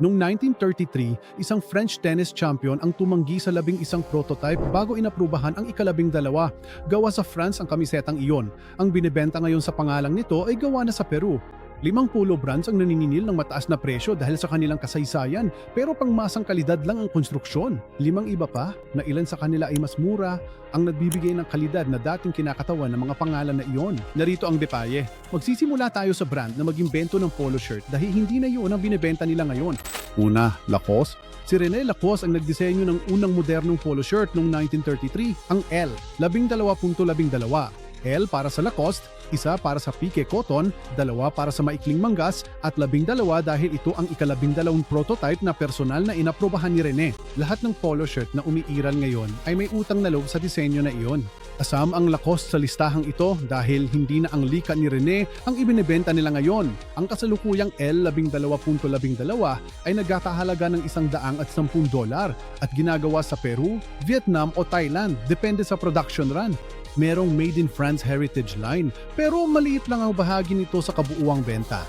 Noong 1933, isang French tennis champion ang tumanggi sa 11 prototype bago inaprubahan ang ika-12. Gawa sa France ang kamisetang iyon. Ang binibenta ngayon sa pangalang nito ay gawa na sa Peru. 5 polo brands ang naniningil ng mataas na presyo dahil sa kanilang kasaysayan, pero pangmasang kalidad lang ang konstruksyon. 5 iba pa, na ilan sa kanila ay mas mura, ang nagbibigay ng kalidad na dating kinakatawan ng mga pangalan na iyon. Narito ang detalye. Magsisimula tayo sa brand na mag-imbento ng polo shirt dahil hindi na iyon ang binibenta nila ngayon. Una, Lacoste. Si René Lacoste ang nagdisenyo ng unang modernong polo shirt noong 1933, ang L, 12.12. L para sa Lacoste, isa para sa pique cotton, 2 para sa maikling manggas, at 12 dahil ito ang ika-12 prototype na personal na inaprubahan ni René. Lahat ng polo shirt na umiiral ngayon ay may utang na loob sa disenyo na iyon. Kasama ang Lacoste sa listahang ito dahil hindi na ang lika ni René ang ibinebenta nila ngayon. Ang kasalukuyang L 12.12 ay nagkakahalaga ng $110 at ginagawa sa Peru, Vietnam o Thailand, depende sa production run. Merong Made in France Heritage line, pero maliit lang ang bahagi nito sa kabuuang benta.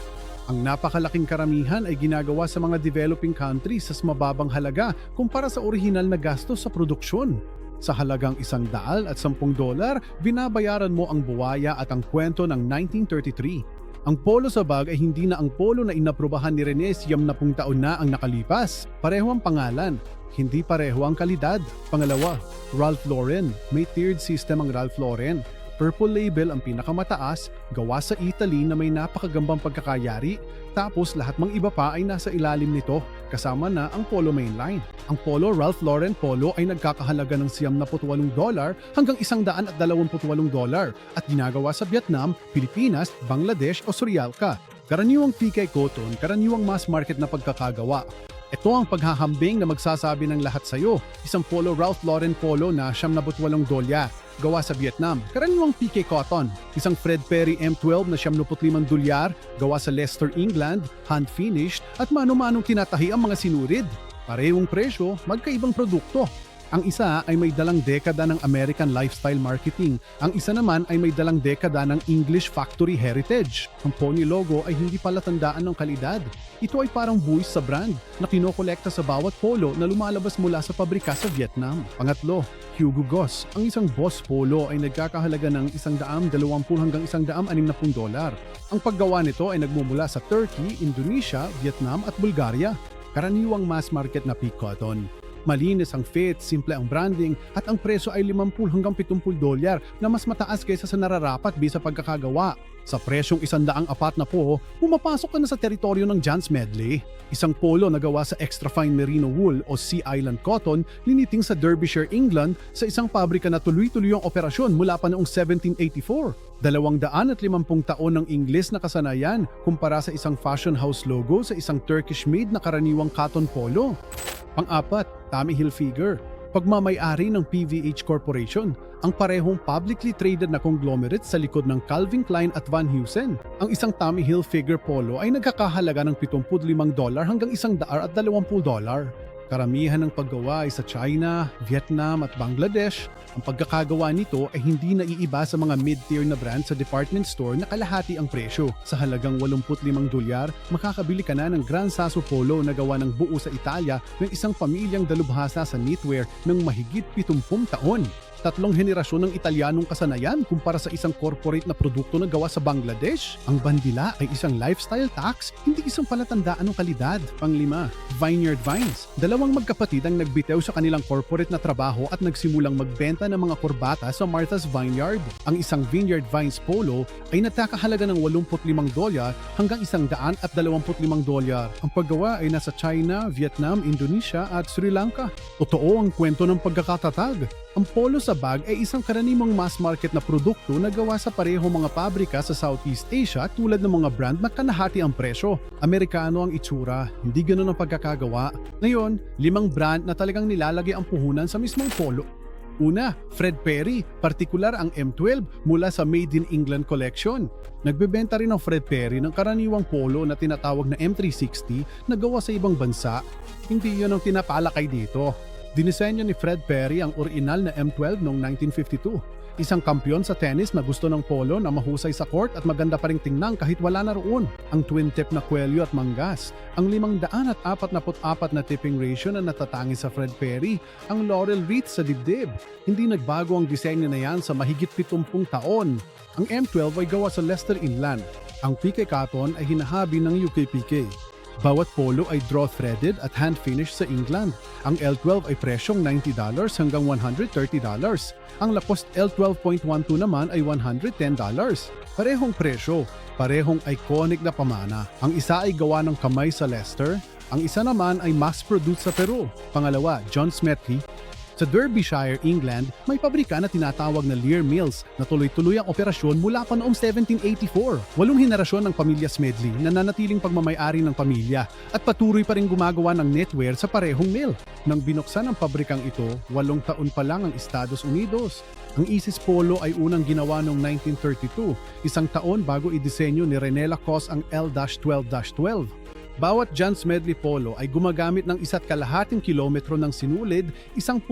Ang napakalaking karamihan ay ginagawa sa mga developing countries sa mababang halaga kumpara sa orihinal na gastos sa produksyon. Sa halagang $110, binabayaran mo ang buwaya at ang kwento ng 1933. Ang polo sa bag ay hindi na ang polo na inaprubahan ni René 70 taon na ang nakalipas. Pareho ang pangalan, hindi pareho ang kalidad. Pangalawa, Ralph Lauren. May tiered system ang Ralph Lauren. Purple label ang pinakamataas, gawa sa Italy na may napakagambang pagkakayari, tapos lahat mang iba pa ay nasa ilalim nito, kasama na ang polo mainline. Ang polo Ralph Lauren polo ay nagkakahalaga ng $78 hanggang $128 at ginagawa sa Vietnam, Pilipinas, Bangladesh o Sri Lanka. Karaniwang pique cotton, karaniwang mass market na pagkakagawa. Ito ang paghahambing na magsasabi ng lahat sa iyo. Isang polo Ralph Lauren polo na $78, gawa sa Vietnam, karaniwang pique cotton. Isang Fred Perry M12 na $75, gawa sa Leicester, England, hand-finished at mano-manong tinatahi ang mga sinurid. Parehong presyo, magkaibang produkto. Ang isa ay may dalang dekada ng American lifestyle marketing. Ang isa naman ay may dalang dekada ng English factory heritage. Ang Pony logo ay hindi palatandaan ng kalidad. Ito ay parang buwis sa brand na kinokolekta sa bawat polo na lumalabas mula sa pabrika sa Vietnam. Pangatlo, Hugo Boss. Ang isang Boss polo ay nagkakahalaga ng $120 hanggang $160. Ang paggawa nito ay nagmumula sa Turkey, Indonesia, Vietnam at Bulgaria. Karaniwang mass market na peak cotton. Malinis ang fit, simple ang branding, at ang presyo ay $50 hanggang $70 na mas mataas kaysa sa nararapat bisa pagkakagawa. Sa presyong $104 na po, pumapasok ka na sa teritoryo ng Jan's Medley. Isang polo na gawa sa extra fine merino wool o Sea Island cotton, liniting sa Derbyshire, England, sa isang pabrika na tuloy-tuloy ang operasyon mula pa noong 1784. 250 taon ng Ingles na kasanayan kumpara sa isang fashion house logo sa isang Turkish-made na karaniwang cotton polo. Pang-apat, Tommy Hilfiger. Pagmamay-ari ng PVH Corporation, ang parehong publicly traded na conglomerate sa likod ng Calvin Klein at Van Heusen. Ang isang Tommy Hilfiger polo ay nagkakahalaga ng $75 hanggang $120. Karamihan ng paggawa ay sa China, Vietnam at Bangladesh. Ang pagkakagawa nito ay hindi naiiba sa mga mid-tier na brand sa department store na kalahati ang presyo. Sa halagang $85, makakabili ka na ng Gran Sasso Polo na gawa ng buo sa Italia ng isang pamilyang dalubhasa sa knitwear ng mahigit 70 taon. 3 henerasyon ng Italianong kasanayan kumpara sa isang corporate na produkto na gawa sa Bangladesh. Ang bandila ay isang lifestyle tax, hindi isang palatandaan ng kalidad. Pang-5, Vineyard Vines. 2 magkapatid ang nagbitaw sa kanilang corporate na trabaho at nagsimulang magbenta ng mga korbata sa Martha's Vineyard. Ang isang Vineyard Vines polo ay natakahalaga ng $85 hanggang $125. Ang paggawa ay nasa China, Vietnam, Indonesia at Sri Lanka. Totoo ang kwento ng pagkakatatag. Ang polo sa bag ay isang karaniwang mass market na produkto na gawa sa pareho mga pabrika sa Southeast Asia tulad ng mga brand na kalahati ang presyo. Amerikano ang itsura, hindi ganun ang pagkakagawa. Ngayon, 5 brand na talagang nilalagay ang puhunan sa mismong polo. Una, Fred Perry, partikular ang M12 mula sa Made in England collection. Nagbebenta rin ang Fred Perry ng karaniwang polo na tinatawag na M360 na gawa sa ibang bansa. Hindi yun ang tinapalakay dito. Dinisenyo ni Fred Perry ang original na M12 noong 1952. Isang kampyon sa tennis na gusto ng polo na mahusay sa court at maganda pa ring tingnan kahit wala na roon. Ang twin tip na kwelyo at manggas. Ang 544 na tipping ratio na natatangi sa Fred Perry. Ang laurel wreath sa dibdib. Hindi nagbago ang disenyo na yan sa mahigit 70 taon. Ang M12 ay gawa sa Leicester Inland. Ang PK Cotton ay hinahabi ng UK PK. Bawat polo ay draw-threaded at hand-finished sa England. Ang L12 ay presyong $90 hanggang $130. Ang Lacoste L12.12 naman ay $110. Parehong presyo, parehong iconic na pamana. Ang isa ay gawa ng kamay sa Leicester, ang isa naman ay mass-produced sa Peru. Pangalawa, John Smedley. Sa Derbyshire, England, may pabrika na tinatawag na Lear Mills na tuloy-tuloy ang operasyon mula pa noong 1784. 8 henerasyon ng pamilya Smedley na nanatiling pagmamayari ng pamilya at patuloy pa rin gumagawa ng knitwear sa parehong mill. Nang binuksan ang pabrikang ito, 8 taon pa lang ang Estados Unidos. Ang Isis Polo ay unang ginawa noong 1932, isang taon bago idisenyo ni René Lacoste ang L-12-12. Bawat John Smedley Polo ay gumagamit ng 1.5 kilometro ng sinulid, 1.2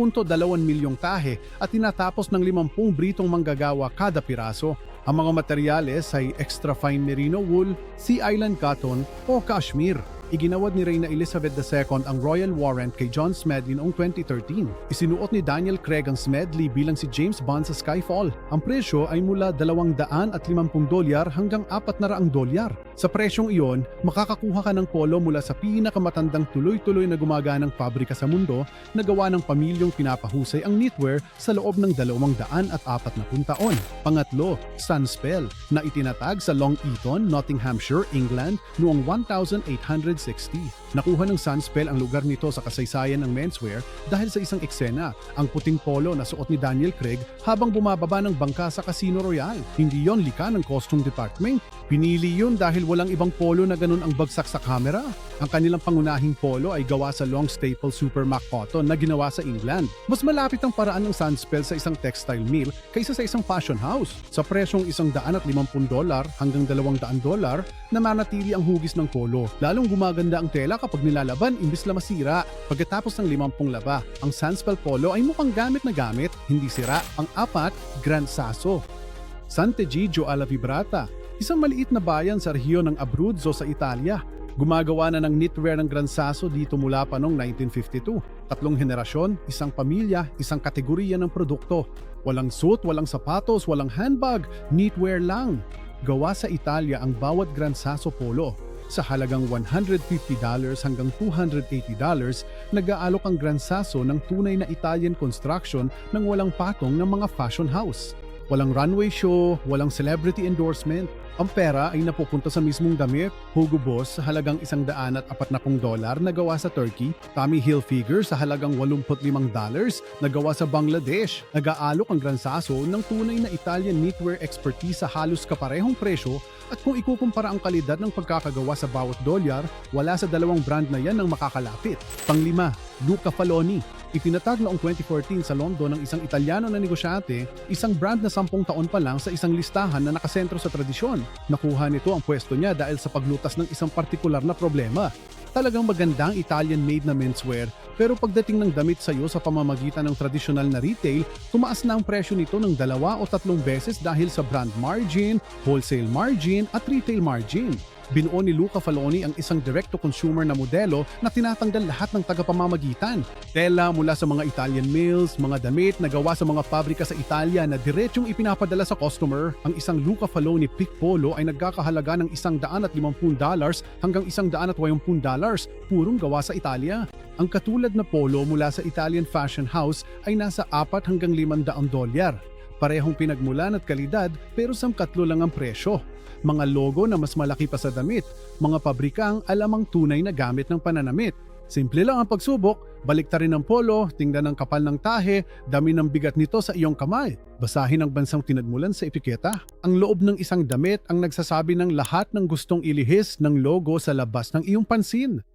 milyong tahe at tinatapos ng 50 britong manggagawa kada piraso. Ang mga materyales ay extra fine merino wool, Sea Island cotton o cashmere. Iginawad ni Reyna Elizabeth II ang Royal Warrant kay John Smedley noong 2013. Isinuot ni Daniel Craig ang Smedley bilang si James Bond sa Skyfall. Ang presyo ay mula $250 hanggang $400. Sa presyong iyon, makakakuha ka ng polo mula sa pinakamatandang tuloy-tuloy na gumaganang pabrika sa mundo na gawa ng pamilyong pinapahusay ang knitwear sa loob ng 240 taon. Pangatlo, Sunspell, na itinatag sa Long Eaton, Nottinghamshire, England noong 1860. Nakuha ng Sunspell ang lugar nito sa kasaysayan ng menswear dahil sa isang eksena, ang puting polo na suot ni Daniel Craig habang bumababa ng bangka sa Casino Royale. Hindi yon lika ng costume department. Pinili yun dahil walang ibang polo na ganun ang bagsak sa kamera. Ang kanilang pangunahing polo ay gawa sa long staple Supermac cotton na ginawa sa England. Mas malapit ang paraan ng Sunspell sa isang textile mill kaysa sa isang fashion house. Sa presyong $150 hanggang $200 na manatili ang hugis ng polo. Lalong gumaganda ang tela kapag nilalaban imbis na masira. Pagkatapos ng 50 laba, ang Sunspell polo ay mukhang gamit na gamit, hindi sira. Ang 4, Gran Sasso. Sant'Egidio alla Vibrata, isang maliit na bayan sa rehiyon ng Abruzzo sa Italia. Gumagawa na ng knitwear ng Gran Sasso dito mula pa noong 1952. 3 henerasyon, isang pamilya, isang kategorya ng produkto. Walang suit, walang sapatos, walang handbag, knitwear lang. Gawa sa Italia ang bawat Gran Sasso polo. Sa halagang $150 hanggang $280, nag-aalok ang Gran Sasso ng tunay na Italian construction ng walang patong ng mga fashion house. Walang runway show, walang celebrity endorsement. Ang pera ay napupunta sa mismong damit. Hugo Boss sa halagang $140 na gawa sa Turkey. Tommy Hilfiger sa halagang $85 na gawa sa Bangladesh. Nag-aalok ang Gran Sasso ng tunay na Italian knitwear expertise sa halos kaparehong presyo at kung ikukumpara ang kalidad ng pagkakagawa sa bawat dolyar, wala sa dalawang brand na yan ang makakalapit. Pang-5, Luca Faloni. Itinatag noong 2014 sa London ng isang Italiano na negosyante, isang brand na 10 taon pa lang sa isang listahan na nakasentro sa tradisyon. Nakuha nito ang pwesto niya dahil sa paglutas ng isang partikular na problema. Talagang magandang Italian-made na menswear, pero pagdating ng damit sa iyo sa pamamagitan ng tradisyonal na retail, tumaas na ang presyo nito ng 2 o 3 beses dahil sa brand margin, wholesale margin at retail margin. Binuo ni Luca Faloni ang isang direct-to-consumer na modelo na tinatanggal lahat ng tagapamamagitan. Tela mula sa mga Italian mills, mga damit na gawa sa mga pabrika sa Italia na diretsyong ipinapadala sa customer. Ang isang Luca Faloni pick polo ay nagkakahalaga ng $150 hanggang $180, purong gawa sa Italia. Ang katulad na polo mula sa Italian fashion house ay nasa $4 hanggang $500. Parehong pinagmulan at kalidad pero samkatlo lang ang presyo. Mga logo na mas malaki pa sa damit, mga pabrikang alamang tunay na gamit ng pananamit. Simple lang ang pagsubok, baliktarin ang polo, tingnan ang kapal ng tahe, dami ng bigat nito sa iyong kamay. Basahin ang bansang tinagmulan sa etiketa. Ang loob ng isang damit ang nagsasabi ng lahat ng gustong ilihis ng logo sa labas ng iyong pansin.